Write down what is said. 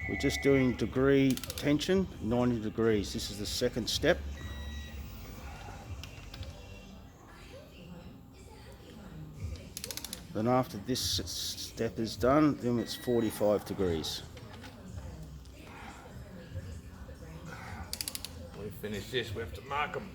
We're just doing degree tension, 90 degrees. This is the second step. Then after this step is done, then it's 45 degrees. When we finish this, we have to mark them.